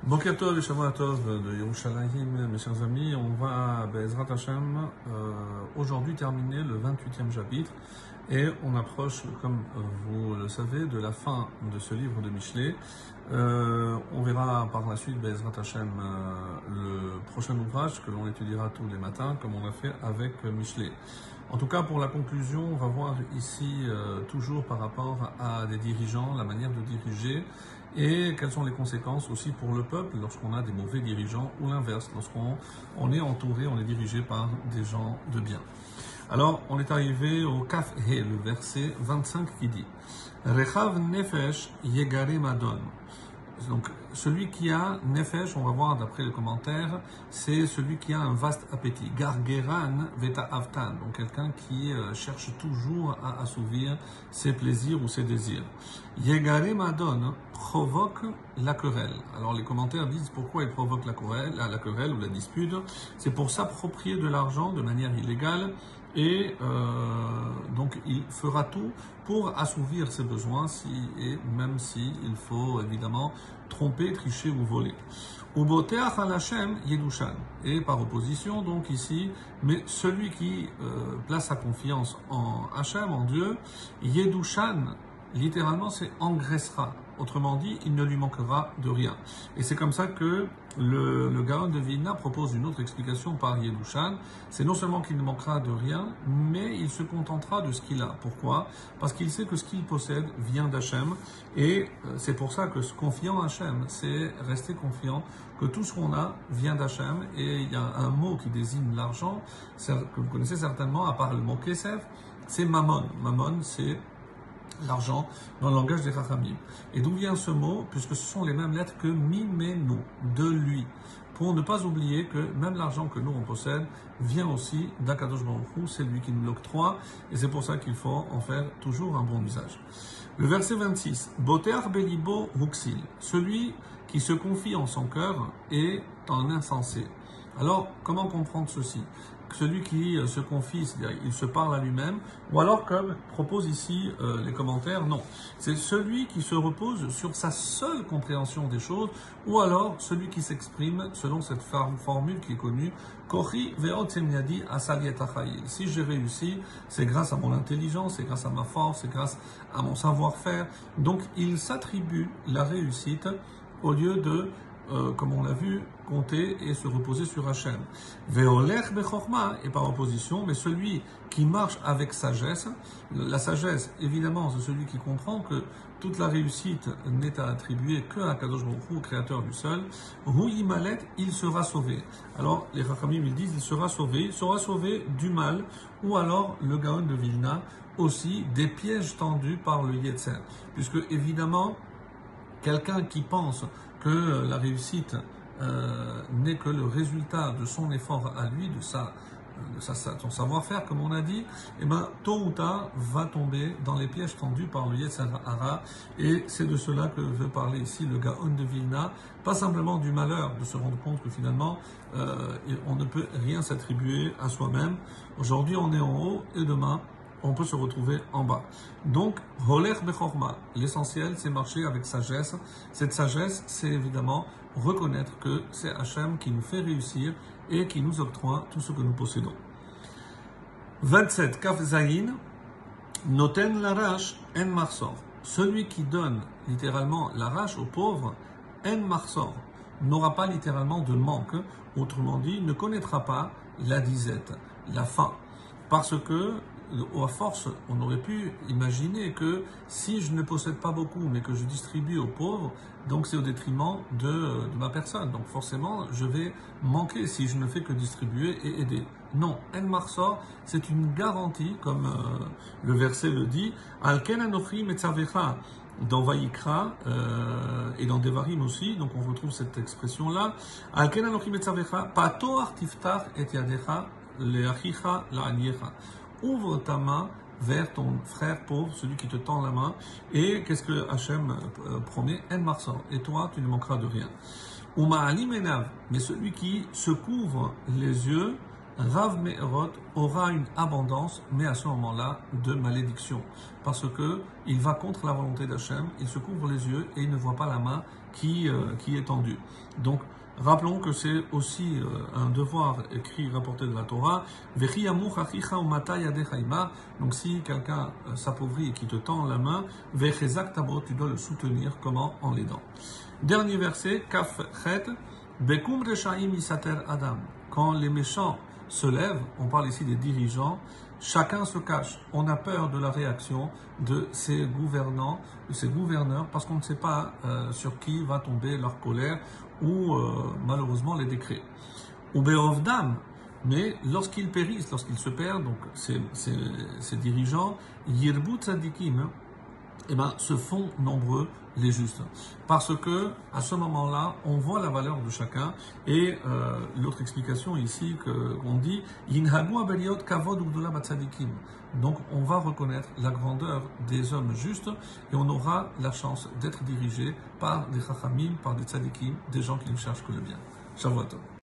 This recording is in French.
Boker Tov et Shavua Tov de Yerushalayim, mes chers amis, on va, Be'ezrat Hashem, aujourd'hui terminer le 28e chapitre et on approche, comme vous le savez, de la fin de ce livre de Michelet. On verra par la suite, Be'ezrat Hashem, le prochain ouvrage que l'on étudiera tous les matins, comme on a fait avec Michelet. En tout cas, pour la conclusion, on va voir ici toujours par rapport à des dirigeants, la manière de diriger et quelles sont les conséquences aussi pour le peuple lorsqu'on a des mauvais dirigeants ou l'inverse, lorsqu'on est entouré, on est dirigé par des gens de bien. Alors, on est arrivé au Kaf He, le verset 25 qui dit Rechav Nefesh Yegare Madon. Donc, celui qui a Nefesh, on va voir d'après les commentaires, c'est celui qui a un vaste appétit. Gargeran Veta Avtan, donc quelqu'un qui cherche toujours à assouvir ses plaisirs ou ses désirs. Yegare Madon provoque la querelle. Alors, les commentaires disent pourquoi il provoque la querelle ou la dispute. C'est pour s'approprier de l'argent de manière illégale. Et donc il fera tout pour assouvir ses besoins, et même s'il faut évidemment tromper, tricher ou voler. Uboteach al Hashem Yedushan. Et par opposition, donc ici, mais celui qui place sa confiance en Hashem, en Dieu, Yedushan, littéralement c'est engraissera. Autrement dit, il ne lui manquera de rien. Et c'est comme ça que le Gaon de Vilna propose une autre explication par Yedushan. C'est non seulement qu'il ne manquera de rien, mais il se contentera de ce qu'il a. Pourquoi ? Parce qu'il sait que ce qu'il possède vient d'Hachem. Et c'est pour ça que se confier en Hachem, c'est rester confiant que tout ce qu'on a vient d'Hachem. Et il y a un mot qui désigne l'argent, que vous connaissez certainement, à part le mot Kesef, c'est Mammon. Mammon, c'est l'argent dans le langage des Chachamim. Et d'où vient ce mot? Puisque ce sont les mêmes lettres que Mimenu, de lui. Pour ne pas oublier que même l'argent que nous on possède vient aussi d'Akadosh Baruch Hu, c'est lui qui nous l'octroie, et c'est pour ça qu'il faut en faire toujours un bon usage. Le verset 26, Boteach belibo huksil, celui qui se confie en son cœur est un insensé. Alors, comment comprendre ceci? Celui qui se confie, c'est-à-dire il se parle à lui-même, ou alors comme propose ici les commentaires, non. C'est celui qui se repose sur sa seule compréhension des choses, ou alors celui qui s'exprime selon cette formule qui est connue, Kochi ve'ot semyadi asali et achayil. Si j'ai réussi, c'est grâce à mon intelligence, c'est grâce à ma force, c'est grâce à mon savoir-faire. Donc il s'attribue la réussite au lieu de comme on l'a vu, compter et se reposer sur Hachem. Ve'olech bechorma, et par opposition, mais celui qui marche avec sagesse, la sagesse, évidemment, c'est celui qui comprend que toute la réussite n'est à attribuer que à Kadosh Baruch Hu, créateur du seul. Hu yimalet, il sera sauvé. Alors, les Chachamim, ils disent, il sera sauvé du mal, ou alors le Gaon de Vilna, aussi des pièges tendus par le Yetzer. Puisque, évidemment, quelqu'un qui pense que la réussite n'est que le résultat de son effort à lui, de son savoir-faire, comme on a dit, et ben tôt ou tard va tomber dans les pièges tendus par le Yetzer Hara, et c'est de cela que veut parler ici le Gaon de Vilna, pas simplement du malheur de se rendre compte que finalement on ne peut rien s'attribuer à soi-même. Aujourd'hui on est en haut et demain on peut se retrouver en bas. Donc, Holer Bechorma, l'essentiel, c'est marcher avec sagesse. Cette sagesse, c'est évidemment reconnaître que c'est Hachem qui nous fait réussir et qui nous octroie tout ce que nous possédons. 27. Kaf Zayin, Noten l'arash en marsor. Celui qui donne littéralement l'arash aux pauvres, en marsor, n'aura pas littéralement de manque. Autrement dit, ne connaîtra pas la disette, la faim. Parce que à force, on aurait pu imaginer que si je ne possède pas beaucoup, mais que je distribue aux pauvres, donc c'est au détriment de ma personne. Donc forcément, je vais manquer si je ne fais que distribuer et aider. Non, En Marsor, c'est une garantie, comme le verset le dit, Alken Anochi Metzavecha, dans Vayikra et dans Devarim aussi, donc on retrouve cette expression-là, Alken Anochi Metzavecha, Pato Artiftar et Yadecha, Leachicha La'aniecha. Ouvre ta main vers ton frère pauvre, celui qui te tend la main. Et qu'est-ce que Hachem promet? En marsor. Et toi, tu ne manqueras de rien. Uma'alim enav, mais celui qui se couvre les yeux, Rav Me'erot aura une abondance, mais à ce moment-là, de malédiction. Parce que il va contre la volonté d'Hachem, il se couvre les yeux et il ne voit pas la main qui est tendue. Donc, rappelons que c'est aussi un devoir écrit, rapporté de la Torah. Donc, si quelqu'un s'appauvrit et qui te tend la main, tu dois le soutenir. Comment? En l'aidant. Dernier verset, Kaf Chet, Bekum Reshaim Isater Adam. Quand les méchants se lèvent, on parle ici des dirigeants, chacun se cache. On a peur de la réaction de ces gouvernants, de ces gouverneurs, parce qu'on ne sait pas sur qui va tomber leur colère ou malheureusement les décrets. Ou Beovdam, mais lorsqu'ils périssent, lorsqu'ils se perdent, donc ces dirigeants, Yirbu Tzadikim, se font nombreux les justes. Parce que, à ce moment-là, on voit la valeur de chacun. Et l'autre explication ici qu'on dit, donc on va reconnaître la grandeur des hommes justes et on aura la chance d'être dirigé par des chachamim, par des tzadikim, des gens qui ne cherchent que le bien. Shavuot Tov.